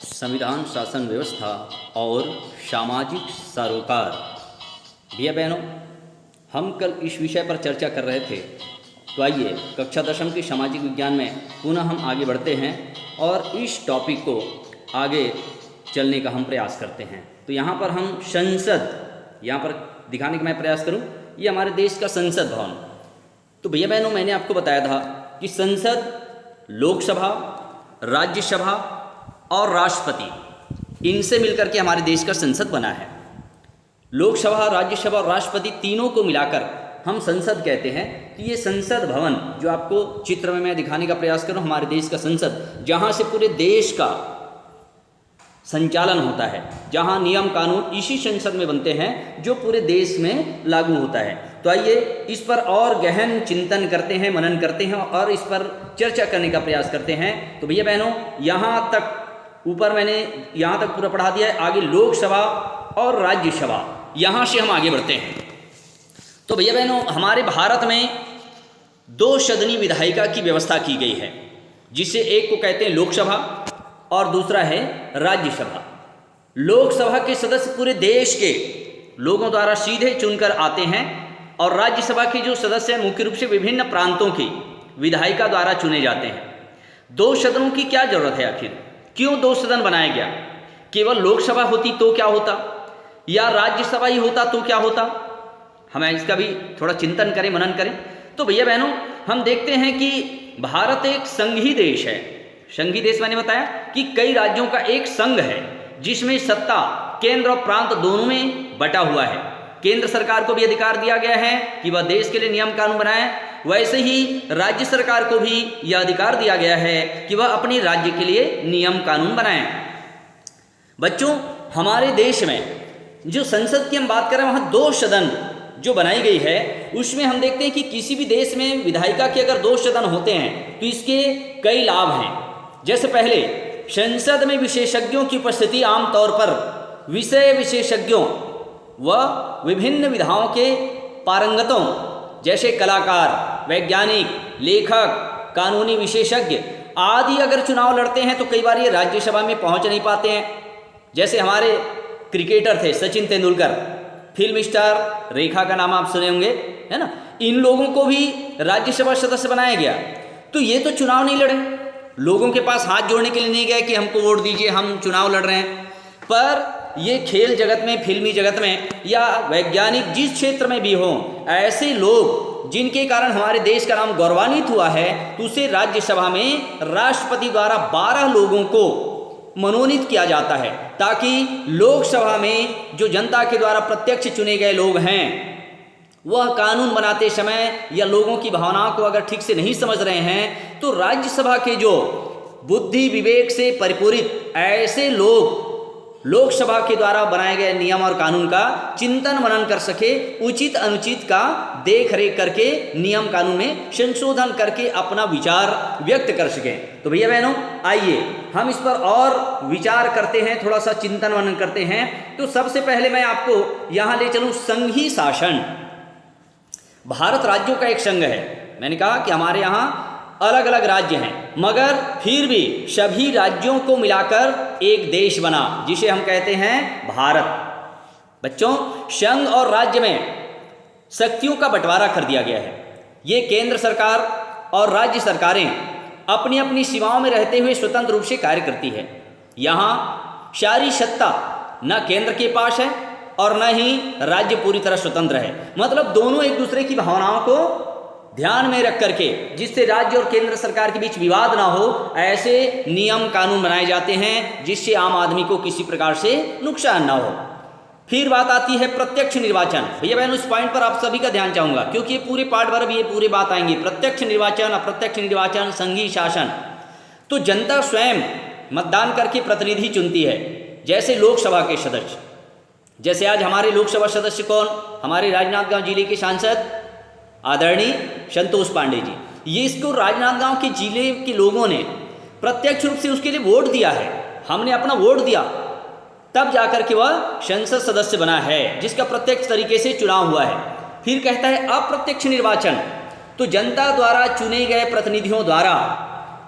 संविधान, शासन व्यवस्था और सामाजिक सरोकार। भैया बहनों, हम कल इस विषय पर चर्चा कर रहे थे, तो आइए कक्षा 10वीं के सामाजिक विज्ञान में पुनः हम आगे बढ़ते हैं और इस टॉपिक को आगे चलने का हम प्रयास करते हैं। तो यहाँ पर हम संसद, यहाँ पर दिखाने का मैं प्रयास करूँ, ये हमारे देश का संसद भवन। तो भैया बहनों, मैंने आपको बताया था कि संसद लोकसभा, राज्यसभा और राष्ट्रपति, इनसे मिलकर के हमारे देश का संसद बना है। लोकसभा, राज्यसभा और राष्ट्रपति तीनों को मिलाकर हम संसद कहते हैं। कि ये संसद भवन जो आपको चित्र में मैं दिखाने का प्रयास कर रहा हूँ, हमारे देश का संसद, जहाँ से पूरे देश का संचालन होता है, जहाँ नियम कानून इसी संसद में बनते हैं जो पूरे देश में लागू होता है। तो आइए इस पर और गहन चिंतन करते हैं, मनन करते हैं और इस पर चर्चा करने का प्रयास करते हैं। तो भैया बहनों, यहाँ तक ऊपर मैंने यहाँ तक पूरा पढ़ा दिया है। आगे लोकसभा और राज्यसभा, यहाँ से हम आगे बढ़ते हैं। तो भैया बहनों, हमारे भारत में 2 सदनी विधायिका की व्यवस्था की गई है, जिसे एक को कहते हैं लोकसभा और दूसरा है राज्यसभा। लोकसभा के सदस्य पूरे देश के लोगों द्वारा सीधे चुनकर आते हैं और राज्यसभा के जो सदस्य हैं मुख्य रूप से विभिन्न प्रांतों की विधायिका द्वारा चुने जाते हैं। 2 सदनों की क्या जरूरत है आखिर? क्यों 2 सदन बनाया गया? केवल लोकसभा होती तो क्या होता, या राज्यसभा ही होता तो क्या होता? हमें इसका भी थोड़ा चिंतन करें, मनन करें। तो भैया बहनों, हम देखते हैं कि भारत एक संघीय देश है। संघीय देश मैंने बताया कि कई राज्यों का एक संघ है, जिसमें सत्ता केंद्र और प्रांत दोनों में बटा हुआ है। केंद्र सरकार को भी अधिकार दिया गया है कि वह देश के लिए नियम कानून बनाए, वैसे ही राज्य सरकार को भी यह अधिकार दिया गया है कि वह अपने राज्य के लिए नियम कानून बनाए। बच्चों, हमारे देश में जो संसद की हम बात कर रहे हैं, वहाँ 2 सदन जो बनाई गई है, उसमें हम देखते हैं कि किसी भी देश में विधायिका के अगर 2 सदन होते हैं तो इसके कई लाभ हैं। जैसे पहले, संसद में विशेषज्ञों की उपस्थिति आमतौर पर विषय विशेषज्ञों व विभिन्न विधाओं के पारंगतों जैसे कलाकार, वैज्ञानिक, लेखक, कानूनी विशेषज्ञ आदि अगर चुनाव लड़ते हैं तो कई बार ये राज्यसभा में पहुंच नहीं पाते हैं। जैसे हमारे क्रिकेटर थे सचिन तेंदुलकर, फिल्म स्टार रेखा का नाम आप सुने होंगे, है ना? इन लोगों को भी राज्यसभा सदस्य बनाया गया। तो ये तो चुनाव नहीं लड़े, लोगों के पास हाथ जोड़ने के लिए नहीं गए कि हमको वोट दीजिए, हम चुनाव लड़ रहे हैं। पर ये खेल जगत में, फिल्मी जगत में या वैज्ञानिक जिस क्षेत्र में भी हों, ऐसे लोग जिनके कारण हमारे देश का नाम गौरवान्वित हुआ है, तो उसे राज्यसभा में राष्ट्रपति द्वारा 12 लोगों को मनोनीत किया जाता है, ताकि लोकसभा में जो जनता के द्वारा प्रत्यक्ष चुने गए लोग हैं, वह कानून बनाते समय या लोगों की भावनाओं को अगर ठीक से नहीं समझ रहे हैं, तो राज्यसभा के जो बुद्धि विवेक से परिपूरित ऐसे लोग लोकसभा के द्वारा बनाए गए नियम और कानून का चिंतन मनन कर सके, उचित अनुचित का देख रेख करके नियम कानून में संशोधन करके अपना विचार व्यक्त कर सके। तो भैया बहनों, आइए हम इस पर और विचार करते हैं, थोड़ा सा चिंतन मनन करते हैं। तो सबसे पहले मैं आपको यहाँ ले चलूँ संघीय शासन। भारत राज्यों का एक संघ है। मैंने कहा कि हमारे यहाँ अलग अलग राज्य हैं, मगर फिर भी सभी राज्यों को मिलाकर एक देश बना, जिसे हम कहते हैं भारत। बच्चों, संघ और राज्य में शक्तियों का बंटवारा कर दिया गया है। ये केंद्र सरकार और राज्य सरकारें अपनी अपनी सीमाओं में रहते हुए स्वतंत्र रूप से कार्य करती है। यहाँ सारी सत्ता न केंद्र के पास है और न ही राज्य पूरी तरह स्वतंत्र है। मतलब दोनों एक दूसरे की भावनाओं को ध्यान में रख करके, जिससे राज्य और केंद्र सरकार के बीच विवाद ना हो, ऐसे नियम कानून बनाए जाते हैं जिससे आम आदमी को किसी प्रकार से नुकसान ना हो। फिर बात आती है प्रत्यक्ष निर्वाचन। भैया बहनों, इस पॉइंट पर आप सभी का ध्यान चाहूंगा, क्योंकि ये पूरे पार्ट पर ये पूरी बात आएंगी। प्रत्यक्ष निर्वाचन, अप्रत्यक्ष निर्वाचन, संघीय शासन। तो जनता स्वयं मतदान करके प्रतिनिधि चुनती है, जैसे लोकसभा के सदस्य। जैसे आज हमारे लोकसभा सदस्य कौन? हमारे राजनांदगांव जिले के सांसद आदरणीय संतोष पांडे जी। ये इसको राजनांदगांव के जिले के लोगों ने प्रत्यक्ष रूप से उसके लिए वोट दिया है। हमने अपना वोट दिया, तब जाकर के वह संसद सदस्य बना है, जिसका प्रत्यक्ष तरीके से चुनाव हुआ है। फिर कहता है अप्रत्यक्ष निर्वाचन, तो जनता द्वारा चुने गए प्रतिनिधियों द्वारा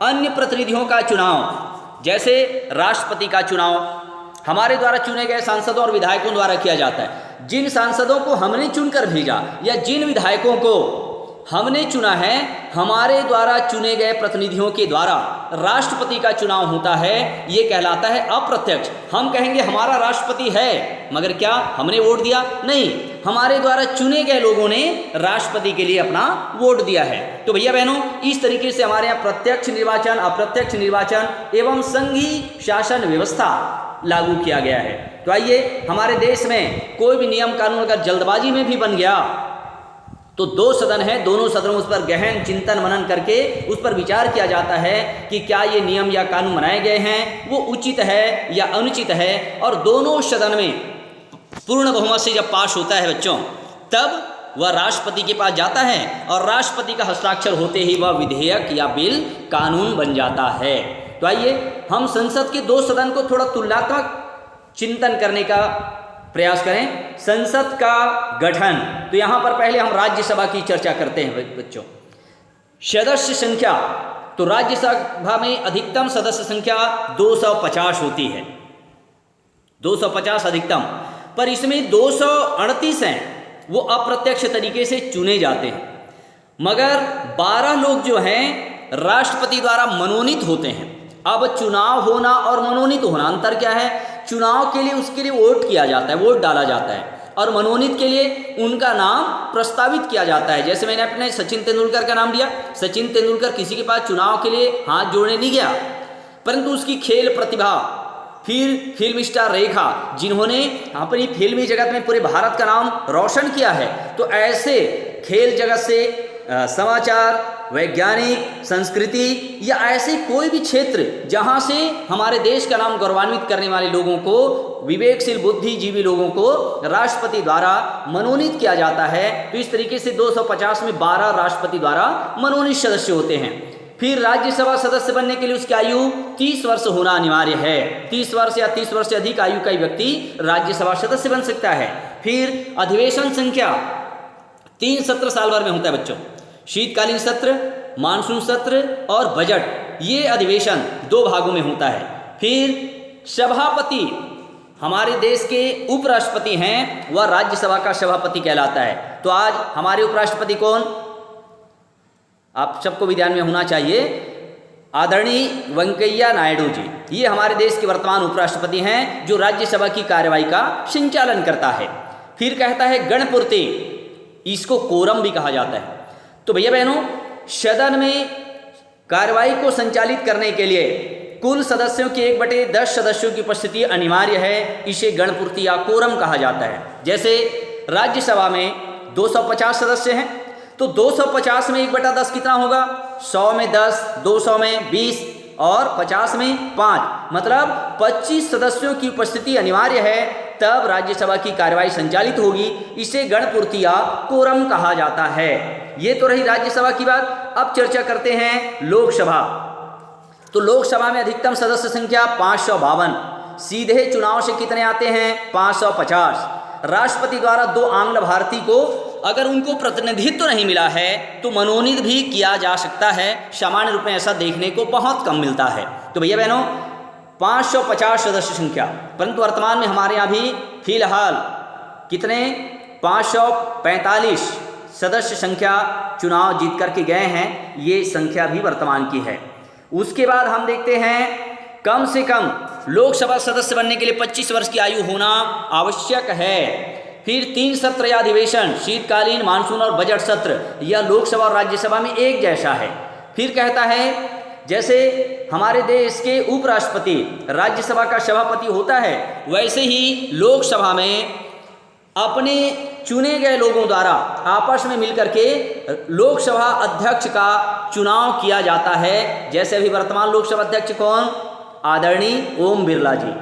अन्य प्रतिनिधियों का चुनाव, जैसे राष्ट्रपति का चुनाव हमारे द्वारा चुने गए सांसदों और विधायकों द्वारा किया जाता है। जिन सांसदों को हमने चुनकर भेजा या जिन विधायकों को हमने चुना है, हमारे द्वारा चुने गए प्रतिनिधियों के द्वारा राष्ट्रपति का चुनाव होता है, ये कहलाता है अप्रत्यक्ष। हम कहेंगे हमारा राष्ट्रपति है, मगर क्या हमने वोट दिया? नहीं, हमारे द्वारा चुने गए लोगों ने राष्ट्रपति के लिए अपना वोट दिया है। तो भैया बहनों, इस तरीके से हमारे यहाँ प्रत्यक्ष निर्वाचन, अप्रत्यक्ष निर्वाचन एवं संघीय शासन व्यवस्था लागू किया गया है। तो आइए, हमारे देश में कोई भी नियम कानून अगर जल्दबाजी में भी बन गया तो 2 सदन है, दोनों सदनों उस पर गहन चिंतन मनन करके उस पर विचार किया जाता है कि क्या ये नियम या कानून बनाए गए हैं वो उचित है या अनुचित है, और दोनों सदन में पूर्ण बहुमत से जब पास होता है बच्चों, तब वह राष्ट्रपति के पास जाता है और राष्ट्रपति का हस्ताक्षर होते ही वह विधेयक या बिल कानून बन जाता है। तो आइए हम संसद के 2 सदन को थोड़ा तुलनात्मक चिंतन करने का प्रयास करें। संसद का गठन, तो यहाँ पर पहले हम राज्यसभा की चर्चा करते हैं बच्चों। सदस्य संख्या, तो राज्यसभा में अधिकतम सदस्य संख्या 250 होती है, 250 अधिकतम, पर इसमें 238 हैं वो अप्रत्यक्ष तरीके से चुने जाते हैं, मगर 12 लोग जो हैं राष्ट्रपति द्वारा मनोनीत होते हैं। अब चुनाव होना और मनोनीत होना अंतर क्या है? चुनाव के लिए उसके लिए वोट किया जाता है, वोट डाला जाता है, और मनोनीत के लिए उनका नाम प्रस्तावित किया जाता है। जैसे मैंने अपने सचिन तेंदुलकर का नाम लिया, सचिन तेंदुलकर किसी के पास चुनाव के लिए हाथ जोड़ने नहीं गया, परंतु उसकी खेल प्रतिभा, फिर फिल्म स्टार रेखा, जिन्होंने अपनी फिल्मी जगत में पूरे भारत का नाम रोशन किया है, तो ऐसे खेल जगत से समाचार, वैज्ञानिक, संस्कृति या ऐसे कोई भी क्षेत्र जहां से हमारे देश का नाम गौरवान्वित करने वाले लोगों को, विवेकशील बुद्धिजीवी लोगों को राष्ट्रपति द्वारा मनोनीत किया जाता है। तो इस तरीके से 250 में 12 राष्ट्रपति द्वारा मनोनीत सदस्य होते हैं। फिर राज्यसभा सदस्य बनने के लिए उसकी आयु 30 वर्ष होना अनिवार्य है। 30 वर्ष या 30 वर्ष से अधिक आयु का व्यक्ति राज्यसभा सदस्य बन सकता है। फिर अधिवेशन संख्या 3 सत्र साल भर में होता है बच्चों, शीतकालीन सत्र, मानसून सत्र और बजट, ये अधिवेशन 2 भागों में होता है। फिर सभापति, हमारे देश के उपराष्ट्रपति हैं, वह राज्यसभा का सभापति कहलाता है। तो आज हमारे उपराष्ट्रपति कौन, आप सबको भी ध्यान में होना चाहिए, आदरणीय वेंकैया नायडू जी, ये हमारे देश के वर्तमान उपराष्ट्रपति हैं जो राज्यसभा की कार्यवाही का संचालन करता है। फिर कहता है गणपूर्ति, इसको कोरम भी कहा जाता है। तो भैया बहनों, सदन में कार्यवाही को संचालित करने के लिए कुल सदस्यों के 1/10 सदस्यों की उपस्थिति अनिवार्य है, इसे गणपूर्ति या कोरम कहा जाता है। जैसे राज्यसभा में 250 सदस्य हैं, तो 250 में 1/10 कितना होगा? 100 में 10, 200 में 20 और 50 में 5, मतलब 25 सदस्यों की उपस्थिति अनिवार्य है, तब राज्यसभा की कार्यवाही संचालित होगी। इसे गणपूर्ति या कोरम कहा जाता है। ये तो रही राज्यसभा की बात। अब चर्चा करते हैं लोकसभा। तो लोकसभा में अधिकतम सदस्य संख्या 552, सीधे चुनाव से कितने आते हैं? 550। राष्ट्रपति द्वारा 2 आंग्ल भारतीय को अगर उनको प्रतिनिधित्व तो नहीं मिला है तो मनोनीत भी किया जा सकता है। सामान्य रूप में ऐसा देखने को बहुत कम मिलता है। तो भैया बहनों, 550 सदस्य संख्या, परंतु वर्तमान में हमारे यहाँ भी फिलहाल कितने 545 सदस्य संख्या चुनाव जीत करके गए हैं, ये संख्या भी वर्तमान की है। उसके बाद हम देखते हैं कम से कम लोकसभा सदस्य बनने के लिए 25 वर्ष की आयु होना आवश्यक है। फिर 3 सत्र या अधिवेशन, शीतकालीन, मानसून और बजट सत्र, यह लोकसभा और राज्यसभा में एक जैसा है। फिर कहता है जैसे हमारे देश के उपराष्ट्रपति राज्यसभा का सभापति होता है, वैसे ही लोकसभा में अपने चुने गए लोगों द्वारा आपस में मिलकर के लोकसभा अध्यक्ष का चुनाव किया जाता है। जैसे अभी वर्तमान लोकसभा अध्यक्ष कौन? आदरणीय ओम बिरला जी।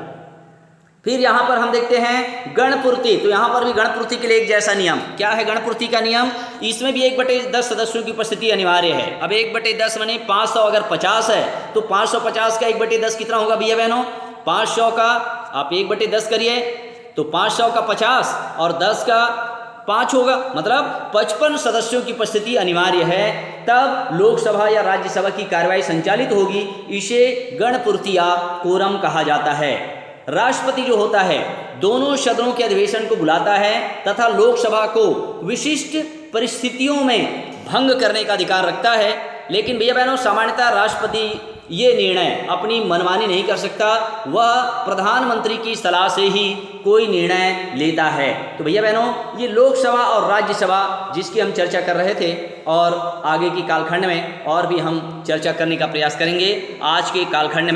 फिर यहाँ पर हम देखते हैं गणपूर्ति। तो यहाँ पर भी गणपूर्ति के लिए एक जैसा नियम। क्या है गणपूर्ति का नियम? इसमें भी 1/10 सदस्यों की उपस्थिति अनिवार्य है। अब 1/10 माने 500 अगर 50 है तो 550 का 1/10 कितना होगा भैया बहनों? 500 का आप 1/10 करिए तो 500 का 50 और 10 का 5 होगा, मतलब 55 सदस्यों की उपस्थिति अनिवार्य है, तब लोकसभा या राज्यसभा की कार्यवाही संचालित होगी। इसे गणपूर्तिया कोरम कहा जाता है। राष्ट्रपति जो होता है दोनों सदनों के अधिवेशन को बुलाता है तथा लोकसभा को विशिष्ट परिस्थितियों में भंग करने का अधिकार रखता है। लेकिन भैया बहनों, सामान्यतः राष्ट्रपति ये निर्णय अपनी मनमानी नहीं कर सकता, वह प्रधानमंत्री की सलाह से ही कोई निर्णय लेता है। तो भैया बहनों, ये लोकसभा और राज्यसभा जिसकी हम चर्चा कर रहे थे, और आगे की कालखंड में और भी हम चर्चा करने का प्रयास करेंगे। आज के कालखंड में